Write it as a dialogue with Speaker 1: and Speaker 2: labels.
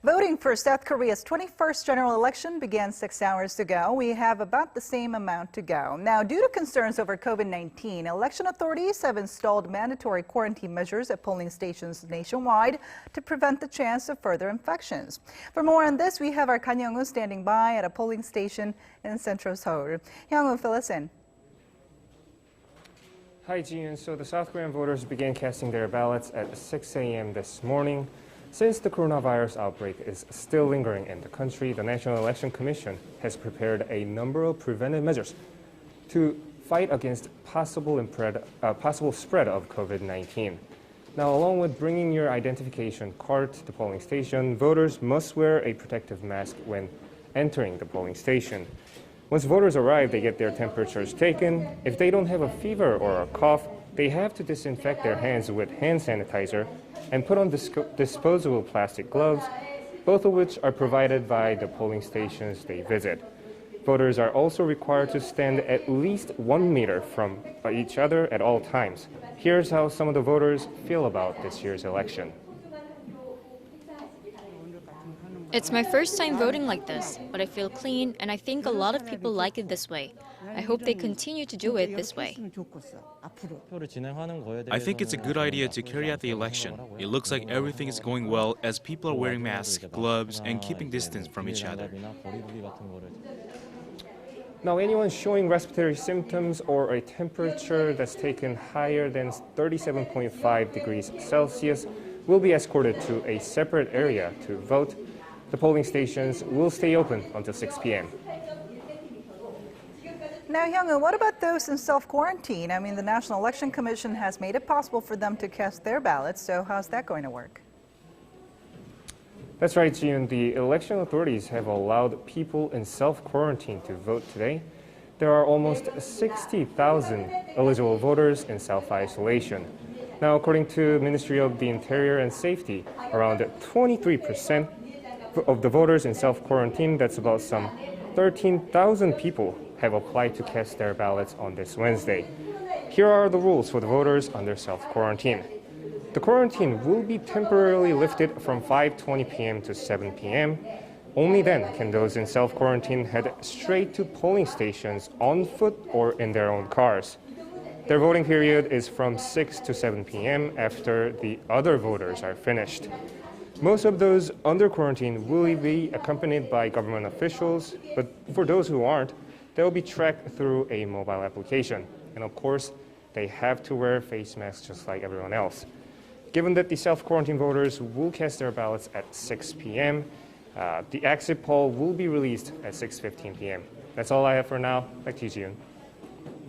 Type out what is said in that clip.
Speaker 1: Voting for South Korea's 21st general election began 6 hours ago. We have about the same amount to go. Now, due to concerns over COVID-19, election authorities have installed mandatory quarantine measures at polling stations nationwide to prevent the chance of further infections. For more on this, we have our Kan Hyeong-woo standing by at a polling station in central Seoul. Hyung-woo, fill us in.
Speaker 2: Hi, Ji-yoon. So the South Korean voters began casting their ballots at 6 a.m. this morning. Since the coronavirus outbreak is still lingering in the country, the National Election Commission has prepared a number of preventive measures to fight against possible spread of COVID-19. Now, along with bringing your identification card to the polling station, voters must wear a protective mask when entering the polling station. Once voters arrive, they get their temperatures taken. If they don't have a fever or a cough, they have to disinfect their hands with hand sanitizer and put on disposable plastic gloves, both of which are provided by the polling stations they visit. Voters are also required to stand at least 1 meter from each other at all times. Here's how some of the voters feel about this year's election.
Speaker 3: It's my first time voting like this, but I feel clean and I think a lot of people like it this way. I hope they continue to do it this way.
Speaker 4: I think it's a good idea to carry out the election. It looks like everything is going well as people are wearing masks, gloves, and keeping distance from each other.
Speaker 2: Now, anyone showing respiratory symptoms or a temperature that's taken higher than 37.5 degrees Celsius will be escorted to a separate area to vote. The polling stations will stay open until 6 p.m.
Speaker 1: Now, Hyung-woo, what about those in self-quarantine? I mean, the National Election Commission has made it possible for them to cast their ballots, so how's that going to work?
Speaker 2: That's right, Ji-yoon. The election authorities have allowed people in self-quarantine to vote today. There are almost 60,000 eligible voters in self-isolation. Now, according to Ministry of the Interior and Safety, around 23% of the voters in self-quarantine, that's about some 13,000 people, have applied to cast their ballots on this Wednesday. Here are the rules for the voters under self-quarantine. The quarantine will be temporarily lifted from 5:20 p.m. to 7 p.m. Only then can those in self-quarantine head straight to polling stations on foot or in their own cars. Their voting period is from 6 to 7 p.m. after the other voters are finished. Most of those under quarantine will be accompanied by government officials, but for those who aren't, they'll be tracked through a mobile application. And of course, they have to wear face masks just like everyone else. Given that the self-quarantine voters will cast their ballots at 6 p.m., the exit poll will be released at 6:15 p.m. That's all I have for now. Back to you, Ji-yoon.